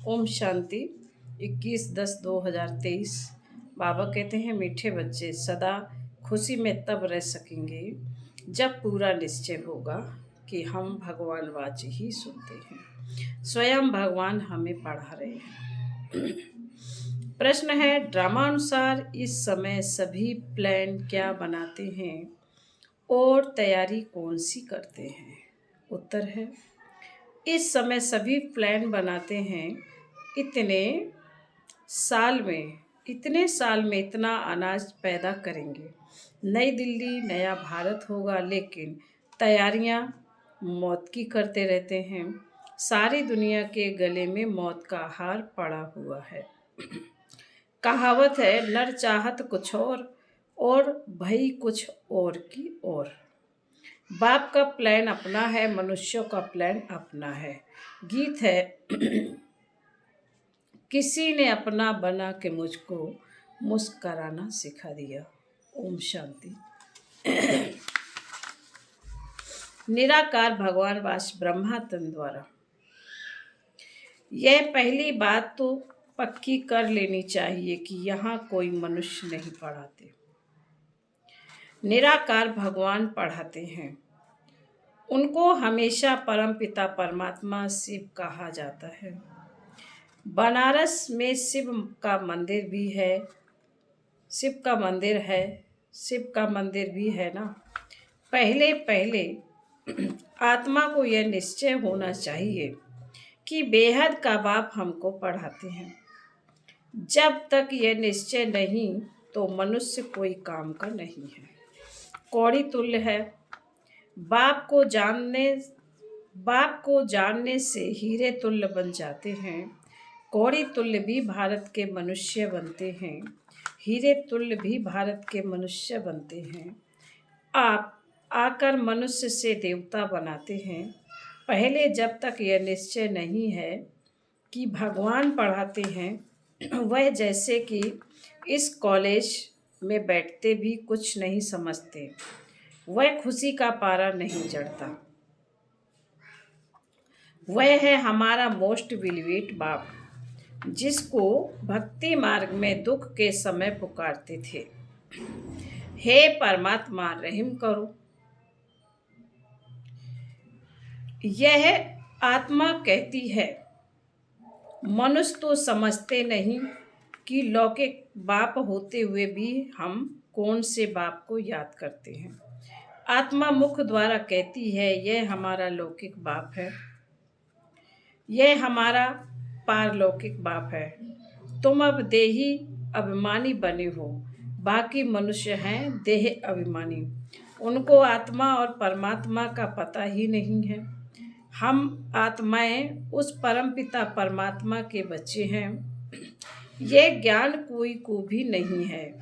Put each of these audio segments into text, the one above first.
ओम शांति। 21/10/2023। बाबा कहते हैं मीठे बच्चे सदा खुशी में तब रह सकेंगे जब पूरा निश्चय होगा कि हम भगवान वाच ही सुनते हैं। स्वयं भगवान हमें पढ़ा रहे हैं। प्रश्न है, ड्रामा अनुसार इस समय सभी प्लान क्या बनाते हैं और तैयारी कौन सी करते हैं? उत्तर है, इस समय सभी प्लान बनाते हैं इतने साल में इतना अनाज पैदा करेंगे, नई दिल्ली नया भारत होगा। लेकिन तैयारियां मौत की करते रहते हैं। सारी दुनिया के गले में मौत का हार पड़ा हुआ है। कहावत है, नर चाहत कुछ और भई कुछ और की और। बाप का प्लान अपना है, मनुष्यों का प्लान अपना है। गीत है, किसी ने अपना बना के मुझको मुस्कराना सिखा दिया। ओम शांति। निराकार भगवान वाच ब्रह्मा तन द्वारा। यह पहली बात तो पक्की कर लेनी चाहिए कि यहाँ कोई मनुष्य नहीं पढ़ाते, निराकार भगवान पढ़ाते हैं। उनको हमेशा परमपिता परमात्मा शिव कहा जाता है। बनारस में शिव का मंदिर भी है ना। पहले आत्मा को यह निश्चय होना चाहिए कि बेहद का बाप हमको पढ़ाते हैं। जब तक यह निश्चय नहीं तो मनुष्य कोई काम का नहीं है, कौड़ी तुल्य है। बाप को जानने से हीरे तुल्य बन जाते हैं। कौड़ी तुल्य भी भारत के मनुष्य बनते हैं, हीरे तुल्य भी भारत के मनुष्य बनते हैं। आप आकर मनुष्य से देवता बनाते हैं। पहले जब तक यह निश्चय नहीं है कि भगवान पढ़ाते हैं, वह जैसे कि इस कॉलेज में बैठते भी कुछ नहीं समझते, वह खुशी का पारा नहीं चढ़ता। वह है हमारा मोस्ट बिलीवेड बाप, जिसको भक्ति मार्ग में दुख के समय पुकारते थे, हे परमात्मा रहम करो। यह आत्मा कहती है, मनुष्य तो समझते नहीं कि लौकिक बाप होते हुए भी हम कौन से बाप को याद करते हैं। आत्मा मुख द्वारा कहती है, यह हमारा लौकिक बाप है, यह हमारा पारलौकिक बाप है। तुम अब देही अभिमानी बने हो, बाकी मनुष्य हैं देह अभिमानी। उनको आत्मा और परमात्मा का पता ही नहीं है। हम आत्माएं उस परमपिता परमात्मा के बच्चे हैं। ये ज्ञान कोई को भी नहीं है।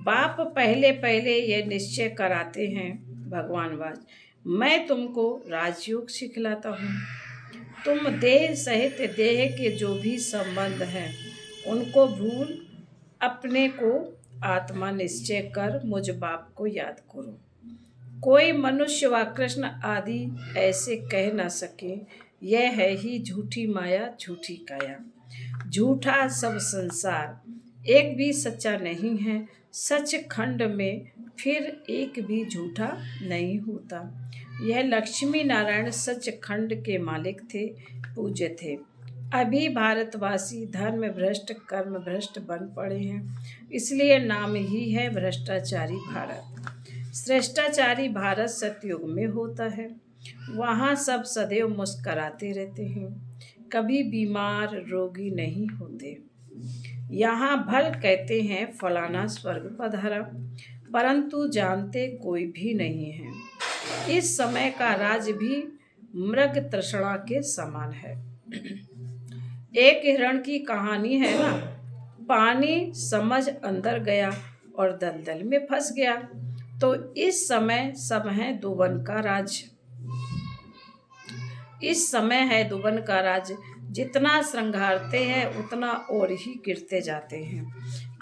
बाप पहले ये निश्चय कराते हैं, भगवान वाच, मैं तुमको राजयोग सिखलाता हूँ। तुम देह सहित देह के जो भी संबंध हैं उनको भूल अपने को आत्मा निश्चय कर मुझ बाप को याद करो। कोई मनुष्य व कृष्ण आदि ऐसे कह न सके, यह है ही झूठी माया झूठी काया। झूठा सब संसार, एक भी सच्चा नहीं है। सच खंड में फिर एक भी झूठा नहीं होता। यह लक्ष्मी नारायण सच खंड के मालिक थे, पूज्य थे। अभी भारतवासी धर्म भ्रष्ट कर्म भ्रष्ट बन पड़े हैं, इसलिए नाम ही है भ्रष्टाचारी भारत। श्रेष्ठाचारी भारत सतयुग में होता है। वहाँ सब सदैव मुस्कराते रहते हैं, कभी बीमार रोगी नहीं होते। यहाँ भल कहते हैं फलाना स्वर्ग पधारा, परंतु जानते कोई भी नहीं है। इस समय का राज भी मृग तृष्णा के समान है। एक हिरण की कहानी है ना, पानी समझ अंदर गया और दलदल में फंस गया। तो इस समय सब है दुबन का राज। जितना श्रृंगारते हैं उतना और ही गिरते जाते हैं।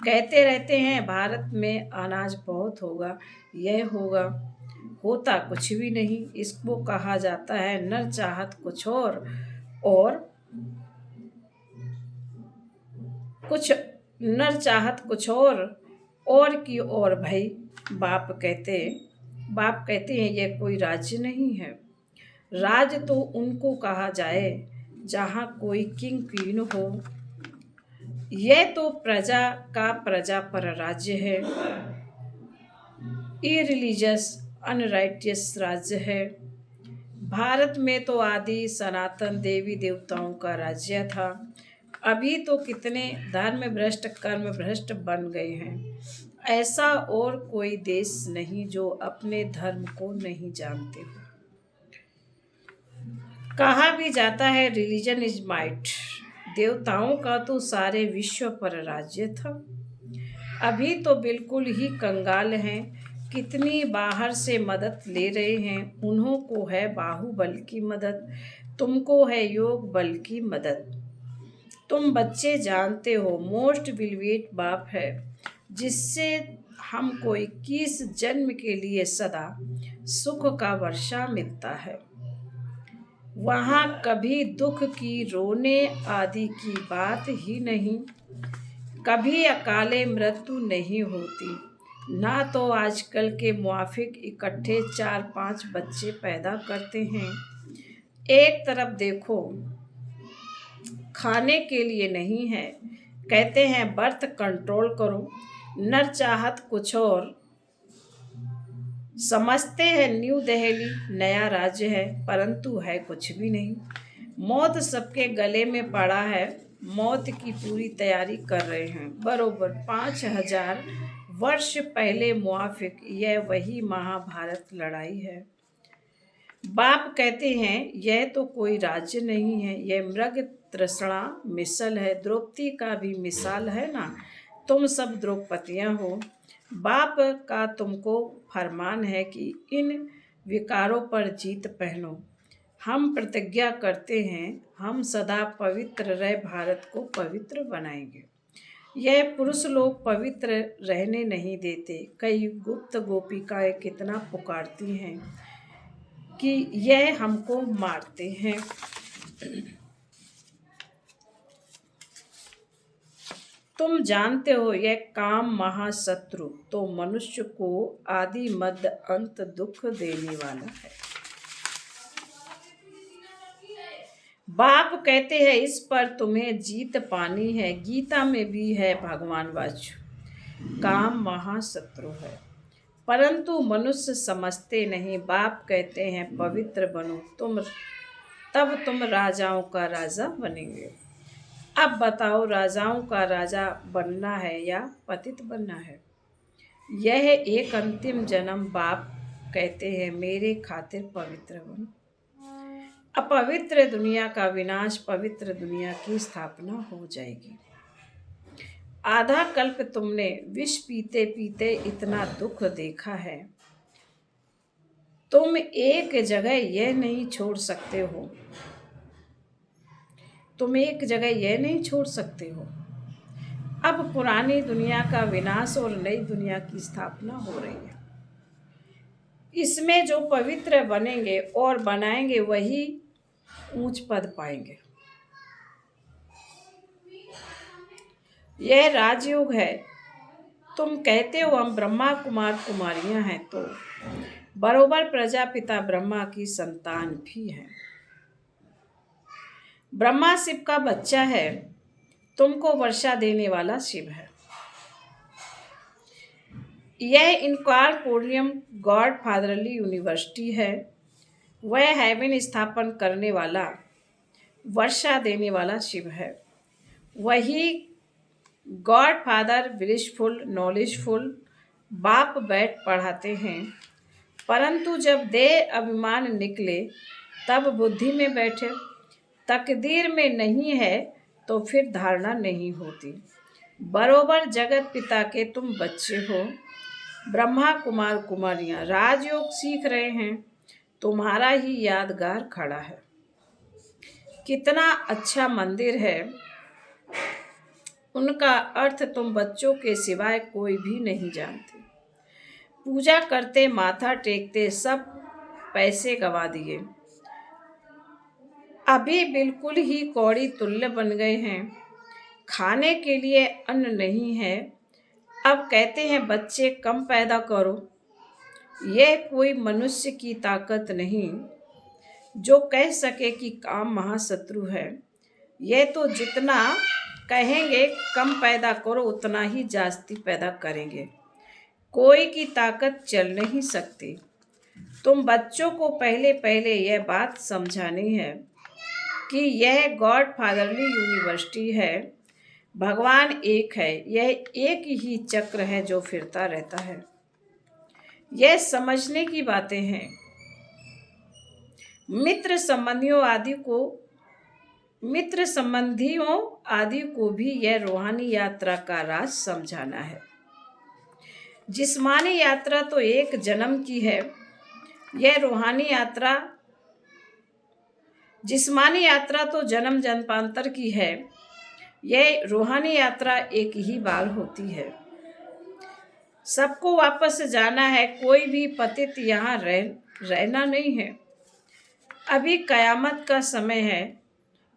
कहते रहते हैं भारत में अनाज बहुत होगा, यह होगा, होता कुछ भी नहीं। इसको कहा जाता है नर चाहत कुछ और कुछ नर चाहत कुछ और की और भाई। बाप कहते हैं यह कोई राज्य नहीं है। राज तो उनको कहा जाए जहाँ कोई किंग क्वीन हो। यह तो प्रजा पर राज्य है, इरिलीजियस अनराइटियस राज्य है। भारत में तो आदि सनातन देवी देवताओं का राज्य था। अभी तो कितने धर्म भ्रष्ट कर्म भ्रष्ट बन गए हैं। ऐसा और कोई देश नहीं जो अपने धर्म को नहीं जानते हो। कहा भी जाता है रिलीजन इज माइट। देवताओं का तो सारे विश्व पर राज्य था। अभी तो बिल्कुल ही कंगाल हैं। कितनी बाहर से मदद ले रहे हैं। उन्हों को है बाहुबल की मदद, तुमको है योग बल की मदद। तुम बच्चे जानते हो मोस्ट विलवेट बाप है, जिससे हमको 21 जन्म के लिए सदा सुख का वर्षा मिलता है। वहाँ कभी दुख की रोने आदि की बात ही नहीं, कभी अकाले मृत्यु नहीं होती, ना तो आजकल के मुआफिक इकट्ठे 4-5 बच्चे पैदा करते हैं। एक तरफ देखो खाने के लिए नहीं है, कहते हैं बर्थ कंट्रोल करो। नर चाहत कुछ और, समझते हैं न्यू दिल्ली नया राज्य है, परंतु है कुछ भी नहीं। मौत सबके गले में पड़ा है, मौत की पूरी तैयारी कर रहे हैं। बरोबर 5000 वर्ष पहले मुआफिक यह वही महाभारत लड़ाई है। बाप कहते हैं यह तो कोई राज्य नहीं है, यह मृग तृष्णा मिसल है। द्रौपदी का भी मिसाल है ना, तुम सब द्रौपदियाँ हो। बाप का तुमको फरमान है कि इन विकारों पर जीत पहनो। हम प्रतिज्ञा करते हैं हम सदा पवित्र रह भारत को पवित्र बनाएंगे। यह पुरुष लोग पवित्र रहने नहीं देते। कई गुप्त गोपिकाएं कितना पुकारती हैं कि यह हमको मारते हैं। तुम जानते हो यह काम महाशत्रु तो मनुष्य को आदि मध्य अंत दुख देने वाला है। बाप कहते हैं इस पर तुम्हें जीत पानी है। गीता में भी है भगवान वाचु, काम महाशत्रु है, परंतु मनुष्य समझते नहीं। बाप कहते हैं पवित्र बनो तब तुम राजाओं का राजा बनेंगे। अब बताओ राजाओं का राजा बनना है या पतित बनना है? यह एक अंतिम जन्म। बाप कहते हैं मेरे खातिर पवित्र बनो। अपवित्र दुनिया का विनाश, पवित्र दुनिया की स्थापना हो जाएगी। आधा कल्प तुमने विष पीते पीते इतना दुख देखा है, तुम एक जगह यह नहीं छोड़ सकते हो। अब पुरानी दुनिया का विनाश और नई दुनिया की स्थापना हो रही है। इसमें जो पवित्र बनेंगे और बनाएंगे वही ऊंच पद पाएंगे। यह राजयोग है। तुम कहते हो हम ब्रह्मा कुमार कुमारियां हैं, तो बरोबर प्रजापिता ब्रह्मा की संतान भी हैं। ब्रह्मा शिव का बच्चा है, तुमको वर्षा देने वाला शिव है। यह इनकॉर्पोरियम गॉड फादरली यूनिवर्सिटी है। वह हेवन स्थापन करने वाला, वर्षा देने वाला शिव है। वही गॉड फादर ब्लिसफुल नॉलेजफुल बाप बैठ पढ़ाते हैं, परंतु जब देह अभिमान निकले तब बुद्धि में बैठे। तकदीर में नहीं है तो फिर धारणा नहीं होती। बरोबर जगत पिता के तुम बच्चे हो। ब्रह्मा कुमार कुमारियां राजयोग सीख रहे हैं, तुम्हारा ही यादगार खड़ा है। कितना अच्छा मंदिर है, उनका अर्थ तुम बच्चों के सिवाय कोई भी नहीं जानते। पूजा करते माथा टेकते सब पैसे गवा दिए, अभी बिल्कुल ही कौड़ी तुल्य बन गए हैं। खाने के लिए अन्न नहीं है, अब कहते हैं बच्चे कम पैदा करो। यह कोई मनुष्य की ताकत नहीं जो कह सके कि काम महाशत्रु है। यह तो जितना कहेंगे कम पैदा करो उतना ही जास्ती पैदा करेंगे। कोई की ताकत चल नहीं सकती। तुम बच्चों को पहले पहले यह बात समझानी है कि यह गॉड फादरली यूनिवर्सिटी है। भगवान एक है, यह एक ही चक्र है जो फिरता रहता है। यह समझने की बातें हैं। मित्र संबंधियों आदि को भी यह रूहानी यात्रा का राज समझाना है। जिस्मानी यात्रा तो एक जन्म की है, यह जिस्मानी यात्रा तो जन्म जन्मांतर की है, यह रूहानी यात्रा एक ही बार होती है। सबको वापस जाना है, कोई भी पतित यहाँ रहना नहीं है। अभी कयामत का समय है।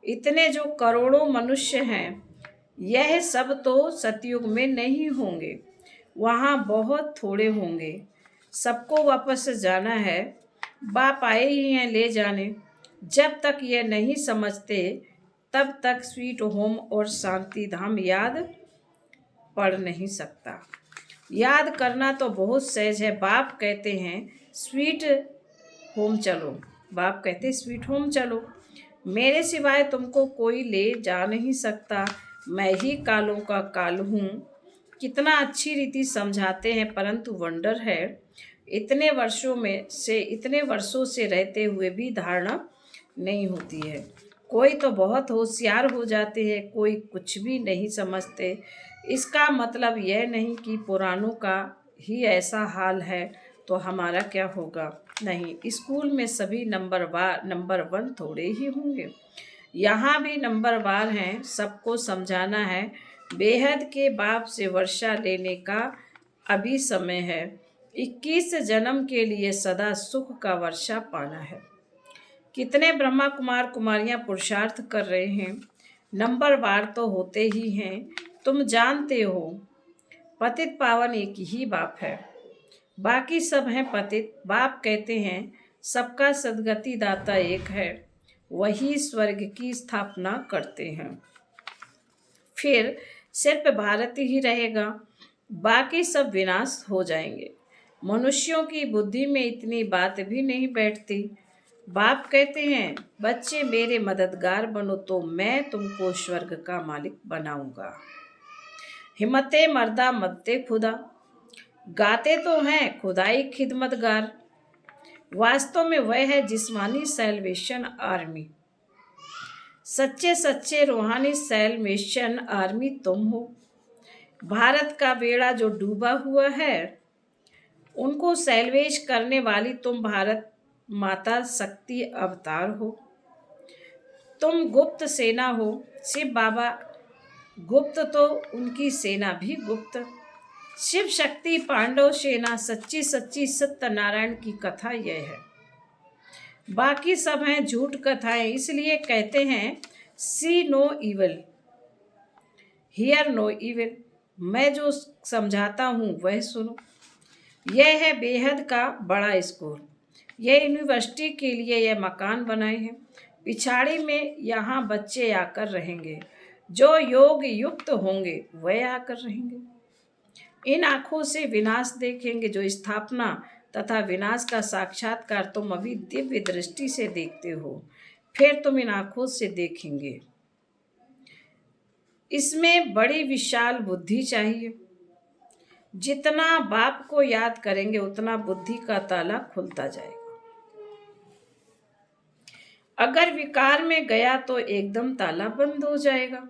इतने जो करोड़ों मनुष्य हैं, यह सब तो सतयुग में नहीं होंगे, वहाँ बहुत थोड़े होंगे। सबको वापस जाना है। बाप आए ही हैं ले जाने। जब तक यह नहीं समझते तब तक स्वीट होम और शांति धाम याद पड़ नहीं सकता। याद करना तो बहुत सहज है। बाप कहते हैं स्वीट होम चलो, बाप कहते स्वीट होम चलो। मेरे सिवाय तुमको कोई ले जा नहीं सकता। मैं ही कालों का काल हूँ। कितना अच्छी रीति समझाते हैं, परंतु वंडर है इतने वर्षों से रहते हुए भी धारणा नहीं होती है। कोई तो बहुत होशियार हो जाते हैं, कोई कुछ भी नहीं समझते। इसका मतलब यह नहीं कि पुरानों का ही ऐसा हाल है तो हमारा क्या होगा। नहीं, स्कूल में सभी नंबर 1 थोड़े ही होंगे। यहाँ भी नंबर 1 हैं। सबको समझाना है बेहद के बाप से वर्षा लेने का अभी समय है। 21 जन्म के लिए सदा सुख का वर्षा पाना है। कितने ब्रह्मा कुमार कुमारियां पुरुषार्थ कर रहे हैं। नंबर 1 तो होते ही हैं। तुम जानते हो पतित पावन एक ही बाप है, बाकी सब हैं पतित। बाप कहते हैं सबका सद्गति दाता एक है, वही स्वर्ग की स्थापना करते हैं। फिर सिर्फ भारत ही रहेगा, बाकी सब विनाश हो जाएंगे। मनुष्यों की बुद्धि में इतनी बात भी नहीं बैठती। बाप कहते हैं बच्चे मेरे मददगार बनो तो मैं तुमको स्वर्ग का मालिक बनाऊंगा। हिम्मते मर्दा मत्ते खुदा, गाते तो हैं खुदाई खिदमतगार। वास्तव में वह है जिस्मानी सैल्वेशन आर्मी। सच्चे सच्चे रूहानी सैल्वेशन आर्मी तुम हो। भारत का बेड़ा जो डूबा हुआ है उनको सैल्वेज करने वाली तुम भारत माता शक्ति अवतार हो। तुम गुप्त सेना हो। शिव बाबा गुप्त तो उनकी सेना भी गुप्त। शिव शक्ति पांडव सेना सच्ची सच्ची सत्यनारायण की कथा यह है। बाकी सब हैं झूठ कथाएं। इसलिए कहते हैं see no evil hear no evil. मैं जो समझाता हूँ वह सुनो। यह है बेहद का बड़ा स्कूल। यह यूनिवर्सिटी के लिए यह मकान बनाए हैं। पिछाड़ी में यहाँ बच्चे आकर रहेंगे। जो योग युक्त होंगे वह आकर रहेंगे। इन आँखों से विनाश देखेंगे। जो स्थापना तथा विनाश का साक्षात्कार तुम अभी दिव्य दृष्टि से देखते हो, फिर तुम इन आँखों से देखेंगे। इसमें बड़ी विशाल बुद्धि चाहिए। जितना बाप को याद करेंगे उतना बुद्धि का ताला खुलता जाएगा। अगर विकार में गया तो एकदम ताला बंद हो जाएगा।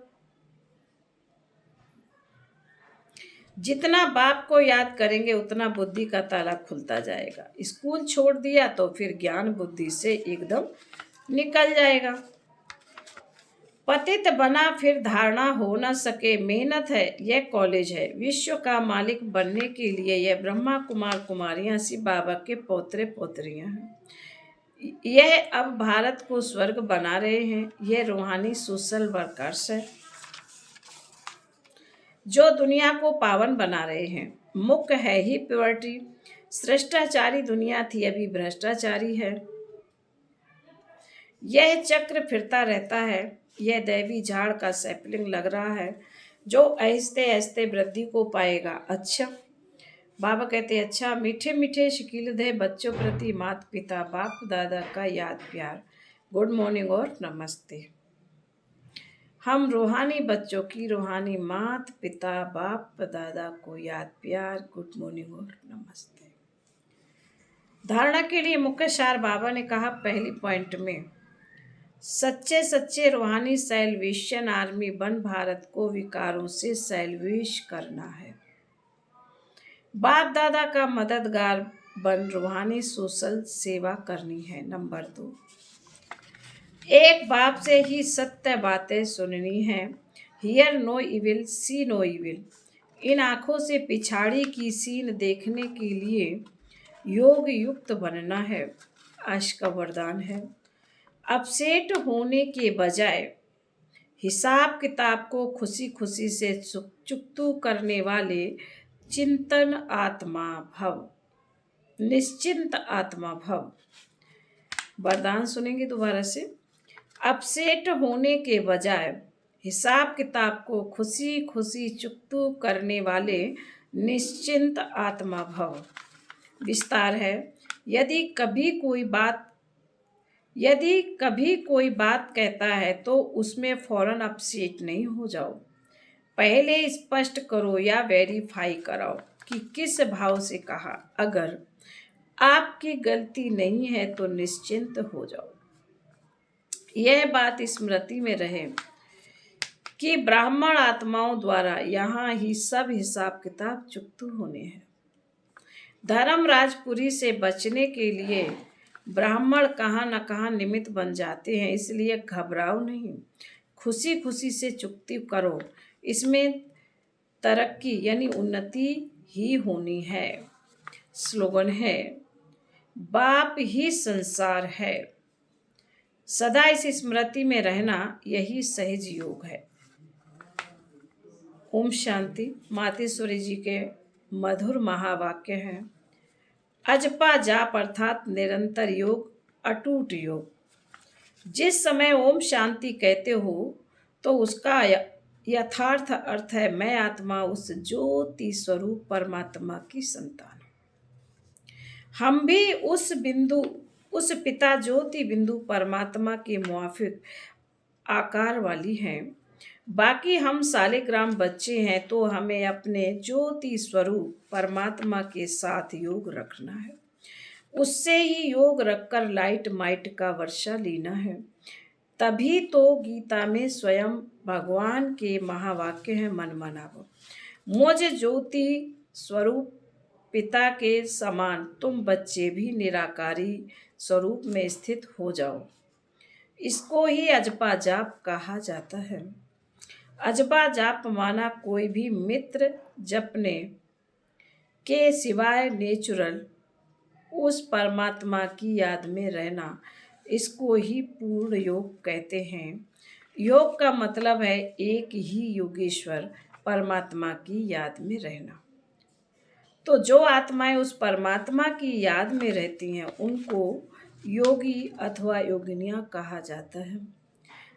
जितना बाप को याद करेंगे उतना बुद्धि का ताला खुलता जाएगा। स्कूल छोड़ दिया तो फिर ज्ञान बुद्धि से एकदम निकल जाएगा। पतित बना फिर धारणा हो न सके। मेहनत है, यह कॉलेज है। विश्व का मालिक बनने के लिए यह ब्रह्मा कुमार कुमारियां शिव बाबा के पोतरे पोतरियां हैं। यह अब भारत को स्वर्ग बना रहे हैं। यह रूहानी सोशल वर्कर्स है। जो दुनिया को पावन बना रहे हैं। मुख्य है ही प्योरिटी। श्रेष्ठाचारी दुनिया थी, अभी भ्रष्टाचारी है। यह चक्र फिरता रहता है। यह दैवी झाड़ का सैपलिंग लग रहा है जो आहिस्ते आहिस्ते वृद्धि को पाएगा। अच्छा, बाबा कहते हैं, अच्छा, मीठे मीठे शकीलदह बच्चों प्रति माता पिता बाप दादा का याद प्यार। गुड मॉर्निंग और नमस्ते। हम रूहानी बच्चों की रूहानी माता पिता बाप दादा को याद प्यार। गुड मॉर्निंग और नमस्ते। धारणा के लिए मुख्य सार बाबा ने कहा पहली पॉइंट में, सच्चे सच्चे रूहानी सैल्वेशन आर्मी बन भारत को विकारों से सैल्वेश करना है। बाप दादा का मददगार बन रूहानी सोशल सेवा करनी है। नंबर 2, एक बाप से ही सत्य बातें सुननी है। Hear no evil, see no evil. इन आँखों से पिछाड़ी की सीन देखने के लिए योग युक्त बनना है। आज का वरदान है, अपसेट होने के बजाय हिसाब किताब को खुशी खुशी से चुकतू करने वाले चिंतन आत्मा भव, निश्चिंत आत्मा भव। वरदान सुनेंगे दोबारा से। अपसेट होने के बजाय हिसाब किताब को खुशी खुशी चुकतू करने वाले निश्चिंत आत्मा भव। विस्तार है, यदि कभी कोई बात कहता है तो उसमें फौरन अपसेट नहीं हो जाओ। पहले स्पष्ट करो या वेरीफाई कराओ कि किस भाव से कहा। अगर आपकी गलती नहीं है तो निश्चिंत हो जाओ। यह बात स्मृति में रहे कि ब्राह्मण आत्माओं द्वारा यहाँ ही सब हिसाब किताब चुकतू होने हैं। धर्मराजपुरी से बचने के लिए ब्राह्मण कहाँ न कहाँ निमित्त बन जाते हैं, इसलिए घबराओ नहीं, खुशी खुशी से चुकती करो। इसमें तरक्की यानी उन्नति ही होनी है। स्लोगन है, बाप ही संसार है। सदा इस स्मृति में रहना यही सहज योग है। ओम शांति। मातेश्वरी जी के मधुर महावाक्य हैं, अजपा जाप अर्थात निरंतर योग, अटूट योग। जिस समय ओम शांति कहते हो तो उसका यथार्थ अर्थ है, मैं आत्मा उस ज्योति स्वरूप परमात्मा की संतान हूँ। हम भी उस पिता ज्योति बिंदु परमात्मा के मुआफिक आकार वाली हैं। बाकी हम सालिग्राम बच्चे हैं, तो हमें अपने ज्योति स्वरूप परमात्मा के साथ योग रखना है। उससे ही योग रखकर लाइट माइट का वर्षा लेना है। तभी तो गीता में स्वयं भगवान के महावाक्य हैं, मन मनावो। मुझ ज्योति स्वरूप पिता के समान तुम बच्चे भी निराकारी स्वरूप में स्थित हो जाओ। इसको ही अजपा जाप कहा जाता है। अजपा जाप माना कोई भी मित्र जपने के सिवाय नेचुरल उस परमात्मा की याद में रहना। इसको ही पूर्ण योग कहते हैं। योग का मतलब है एक ही योगेश्वर परमात्मा की याद में रहना। तो जो आत्माएं उस परमात्मा की याद में रहती हैं उनको योगी अथवा योगिनियाँ कहा जाता है।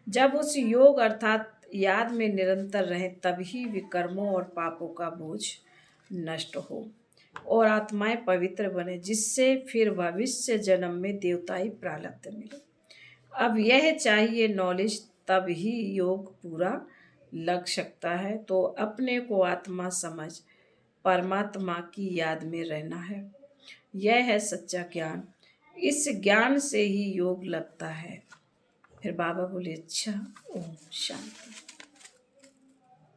जब उस योग अर्थात याद में निरंतर रहें तभी विकर्मों और पापों का बोझ नष्ट हो और आत्माएं पवित्र बने, जिससे फिर भविष्य जन्म में देवताई प्रारब्ध मिले। अब यह चाहिए नॉलेज, तब ही योग पूरा लग सकता है। तो अपने को आत्मा समझ परमात्मा की याद में रहना है। यह है सच्चा ज्ञान। इस ज्ञान से ही योग लगता है। फिर बाबा बोले, अच्छा, ओम शांति।